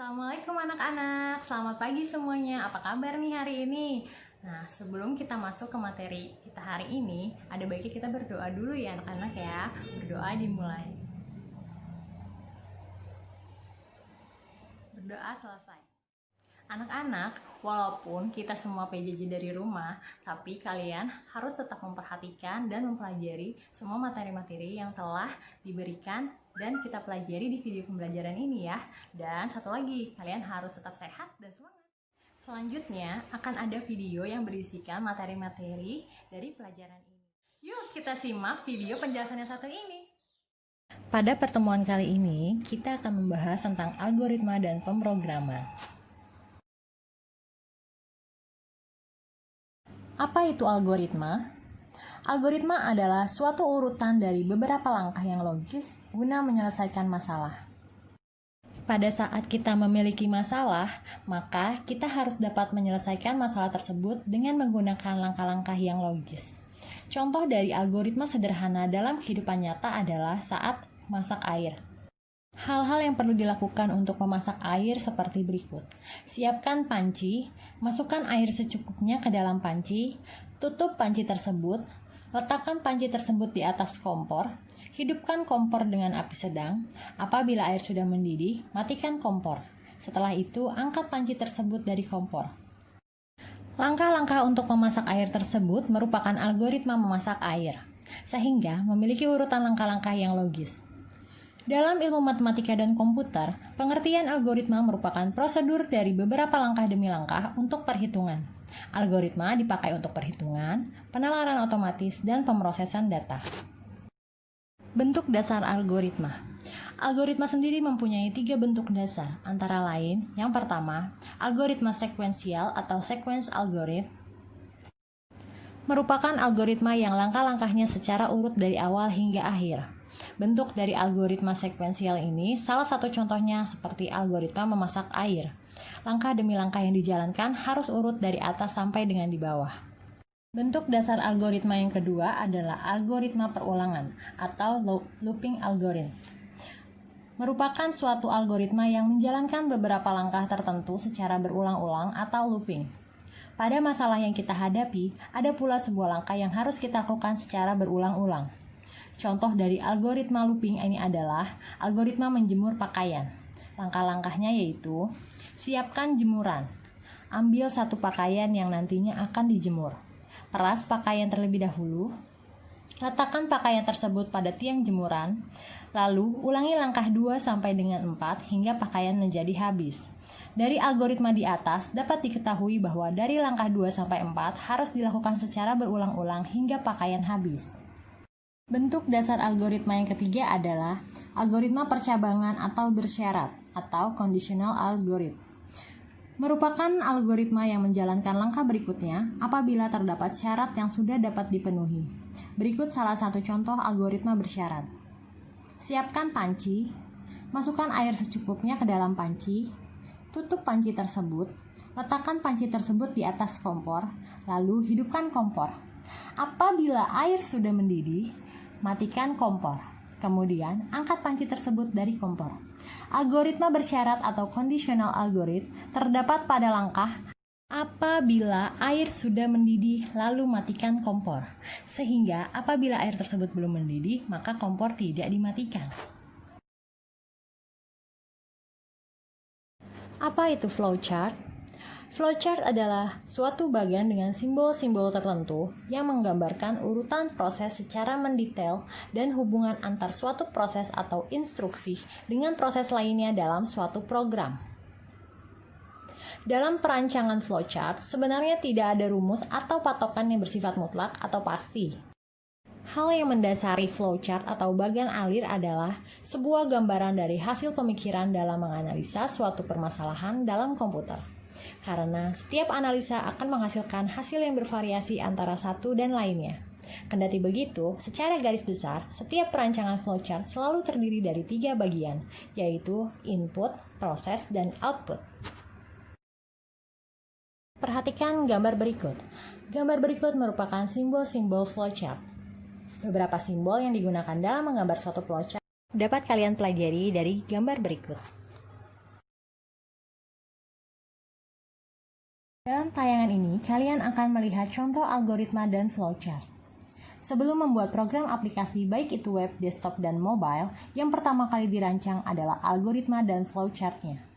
Assalamualaikum anak-anak, selamat pagi semuanya. Apa kabar nih hari ini? Nah, sebelum kita masuk ke materi kita hari ini, ada baiknya kita berdoa dulu ya anak-anak ya. Berdoa dimulai. Berdoa selesai. Anak-anak, walaupun kita semua PJJ dari rumah, tapi kalian harus tetap memperhatikan dan mempelajari semua materi-materi yang telah diberikan dan kita pelajari di video pembelajaran ini ya. Dan satu lagi, kalian harus tetap sehat dan semangat. Selanjutnya akan ada video yang berisikan materi-materi dari pelajaran ini. Yuk kita simak video penjelasan yang satu ini. Pada pertemuan kali ini, kita akan membahas tentang algoritma dan pemrograman. Apa itu algoritma? Algoritma adalah suatu urutan dari beberapa langkah yang logis guna menyelesaikan masalah. Pada saat kita memiliki masalah, maka kita harus dapat menyelesaikan masalah tersebut dengan menggunakan langkah-langkah yang logis. Contoh dari algoritma sederhana dalam kehidupan nyata adalah saat masak air. Hal-hal yang perlu dilakukan untuk memasak air seperti berikut. Siapkan panci, masukkan air secukupnya ke dalam panci, tutup panci tersebut, letakkan panci tersebut di atas kompor, hidupkan kompor dengan api sedang. Apabila air sudah mendidih, matikan kompor. Setelah itu, angkat panci tersebut dari kompor. Langkah-langkah untuk memasak air tersebut merupakan algoritma memasak air, sehingga memiliki urutan langkah-langkah yang logis. Dalam ilmu matematika dan komputer, pengertian algoritma merupakan prosedur dari beberapa langkah demi langkah untuk perhitungan. Algoritma dipakai untuk perhitungan, penalaran otomatis, dan pemrosesan data. Bentuk dasar algoritma. Algoritma sendiri mempunyai 3 bentuk dasar, antara lain, yang pertama, algoritma sekuensial atau sequence algorithm, merupakan algoritma yang langkah-langkahnya secara urut dari awal hingga akhir. Bentuk dari algoritma sekuensial ini salah satu contohnya seperti algoritma memasak air. Langkah demi langkah yang dijalankan harus urut dari atas sampai dengan di bawah. Bentuk dasar algoritma yang kedua adalah algoritma perulangan atau looping algorithm. Merupakan suatu algoritma yang menjalankan beberapa langkah tertentu secara berulang-ulang atau looping. Pada masalah yang kita hadapi, ada pula sebuah langkah yang harus kita lakukan secara berulang-ulang. Contoh dari algoritma looping ini adalah algoritma menjemur pakaian. Langkah-langkahnya yaitu, siapkan jemuran. Ambil satu pakaian yang nantinya akan dijemur. Peras pakaian terlebih dahulu. Letakkan pakaian tersebut pada tiang jemuran. Lalu, ulangi langkah 2 sampai dengan 4 hingga pakaian menjadi habis. Dari algoritma di atas, dapat diketahui bahwa dari langkah 2 sampai 4 harus dilakukan secara berulang-ulang hingga pakaian habis. Bentuk dasar algoritma yang ketiga adalah algoritma percabangan atau bersyarat atau conditional algorithm. Merupakan algoritma yang menjalankan langkah berikutnya apabila terdapat syarat yang sudah dapat dipenuhi. Berikut salah satu contoh algoritma bersyarat. Siapkan panci, masukkan air secukupnya ke dalam panci, tutup panci tersebut, letakkan panci tersebut di atas kompor, lalu hidupkan kompor. Apabila air sudah mendidih, matikan kompor. Kemudian, angkat panci tersebut dari kompor. Algoritma bersyarat atau conditional algorithm terdapat pada langkah apabila air sudah mendidih lalu matikan kompor. Sehingga apabila air tersebut belum mendidih, maka kompor tidak dimatikan. Apa itu flowchart? Flowchart adalah suatu bagian dengan simbol-simbol tertentu yang menggambarkan urutan proses secara mendetail dan hubungan antar suatu proses atau instruksi dengan proses lainnya dalam suatu program. Dalam perancangan flowchart, sebenarnya tidak ada rumus atau patokan yang bersifat mutlak atau pasti. Hal yang mendasari flowchart atau bagian alir adalah sebuah gambaran dari hasil pemikiran dalam menganalisa suatu permasalahan dalam komputer. Karena setiap analisa akan menghasilkan hasil yang bervariasi antara satu dan lainnya. Kendati begitu, secara garis besar, setiap perancangan flowchart selalu terdiri dari 3 bagian, yaitu input, proses, dan output. Perhatikan gambar berikut. Gambar berikut merupakan simbol-simbol flowchart. Beberapa simbol yang digunakan dalam menggambar suatu flowchart dapat kalian pelajari dari gambar berikut. Dalam tayangan ini, kalian akan melihat contoh algoritma dan flowchart. Sebelum membuat program aplikasi baik itu web, desktop, dan mobile, yang pertama kali dirancang adalah algoritma dan flowchart-nya.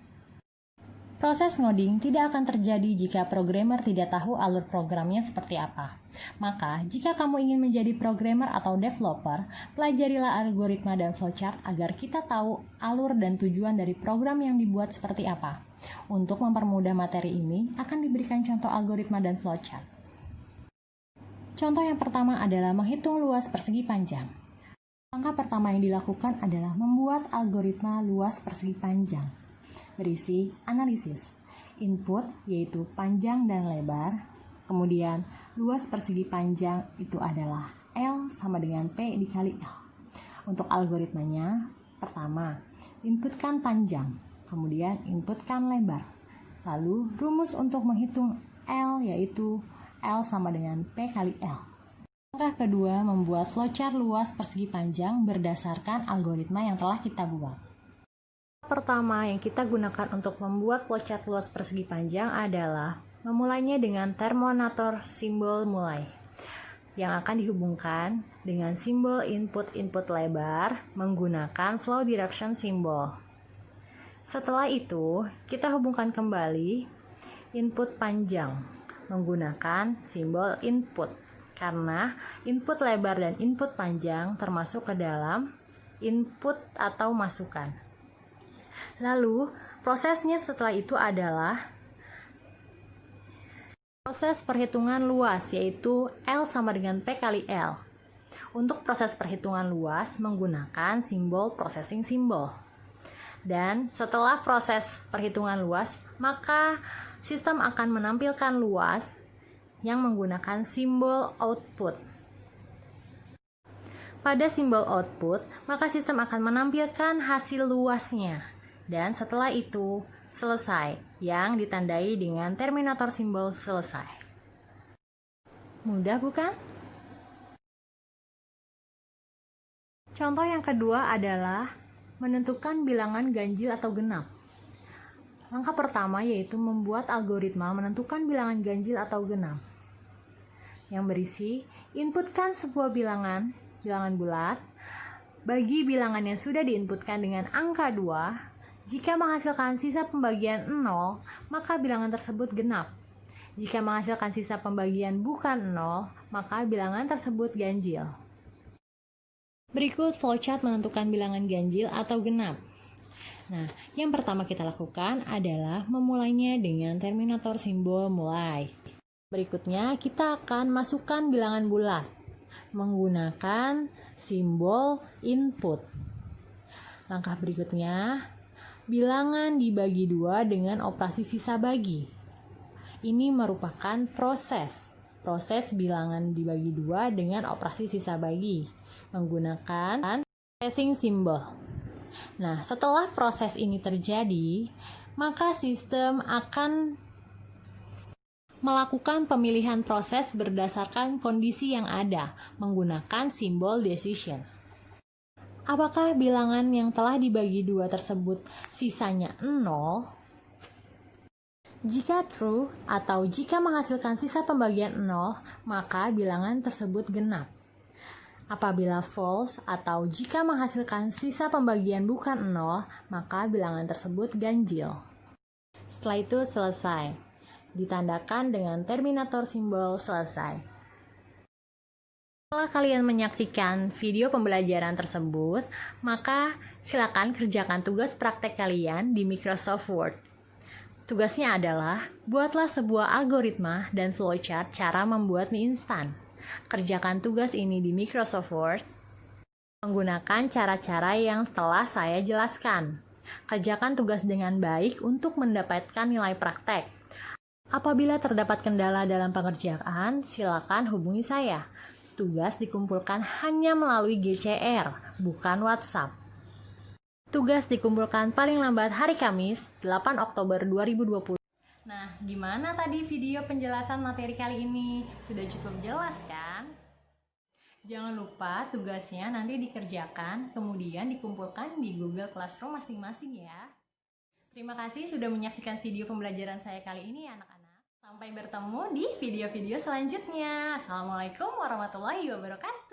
Proses ngoding tidak akan terjadi jika programmer tidak tahu alur programnya seperti apa. Maka, jika kamu ingin menjadi programmer atau developer, pelajarilah algoritma dan flowchart agar kita tahu alur dan tujuan dari program yang dibuat seperti apa. Untuk mempermudah materi ini, akan diberikan contoh algoritma dan flowchart. Contoh yang pertama adalah menghitung luas persegi panjang. Langkah pertama yang dilakukan adalah membuat algoritma luas persegi panjang. Berisi analisis, input yaitu panjang dan lebar, kemudian luas persegi panjang itu adalah L sama dengan P dikali L. Untuk algoritmanya, pertama, inputkan panjang, kemudian inputkan lebar. Lalu rumus untuk menghitung L yaitu L sama dengan P kali L. Langkah kedua, membuat flowchart luas persegi panjang berdasarkan algoritma yang telah kita buat. Pertama yang kita gunakan untuk membuat flowchart luas persegi panjang adalah memulainya dengan terminator simbol mulai yang akan dihubungkan dengan simbol input lebar menggunakan flow direction symbol. Setelah itu, kita hubungkan kembali input panjang menggunakan simbol input karena input lebar dan input panjang termasuk ke dalam input atau masukan. Lalu, prosesnya setelah itu adalah proses perhitungan luas, yaitu L sama dengan P kali L. Untuk proses perhitungan luas menggunakan simbol processing symbol. Dan setelah proses perhitungan luas, maka sistem akan menampilkan luas yang menggunakan simbol output. Pada simbol output, maka sistem akan menampilkan hasil luasnya. Dan setelah itu selesai, yang ditandai dengan terminator simbol selesai. Mudah bukan? Contoh yang kedua adalah menentukan bilangan ganjil atau genap. Langkah pertama yaitu membuat algoritma menentukan bilangan ganjil atau genap. Yang berisi, inputkan sebuah bilangan bulat, bagi bilangan yang sudah diinputkan dengan angka 2, jika menghasilkan sisa pembagian 0, maka bilangan tersebut genap. Jika menghasilkan sisa pembagian bukan 0, maka bilangan tersebut ganjil. Berikut flowchart menentukan bilangan ganjil atau genap. Nah, yang pertama kita lakukan adalah memulainya dengan terminator simbol mulai. Berikutnya, kita akan masukkan bilangan bulat menggunakan simbol input. Langkah berikutnya, bilangan dibagi 2 dengan operasi sisa bagi. Ini merupakan proses bilangan dibagi 2 dengan operasi sisa bagi menggunakan processing symbol. Nah, setelah proses ini terjadi, maka sistem akan melakukan pemilihan proses berdasarkan kondisi yang ada menggunakan simbol decision. Apakah bilangan yang telah dibagi 2 tersebut sisanya 0? Jika true atau jika menghasilkan sisa pembagian 0, maka bilangan tersebut genap. Apabila false atau jika menghasilkan sisa pembagian bukan 0, maka bilangan tersebut ganjil. Setelah itu selesai. Ditandakan dengan terminator simbol selesai. Setelah kalian menyaksikan video pembelajaran tersebut, maka silakan kerjakan tugas praktek kalian di Microsoft Word. Tugasnya adalah, buatlah sebuah algoritma dan flowchart cara membuat mie instan. Kerjakan tugas ini di Microsoft Word menggunakan cara-cara yang telah saya jelaskan. Kerjakan tugas dengan baik untuk mendapatkan nilai praktek. Apabila terdapat kendala dalam pengerjaan, silakan hubungi saya. Tugas dikumpulkan hanya melalui GCR, bukan WhatsApp. Tugas dikumpulkan paling lambat hari Kamis, 8 Oktober 2020. Nah, gimana tadi video penjelasan materi kali ini? Sudah cukup jelas kan? Jangan lupa tugasnya nanti dikerjakan, kemudian dikumpulkan di Google Classroom masing-masing ya. Terima kasih sudah menyaksikan video pembelajaran saya kali ini anak-anak. Sampai bertemu di video-video selanjutnya. Assalamualaikum warahmatullahi wabarakatuh.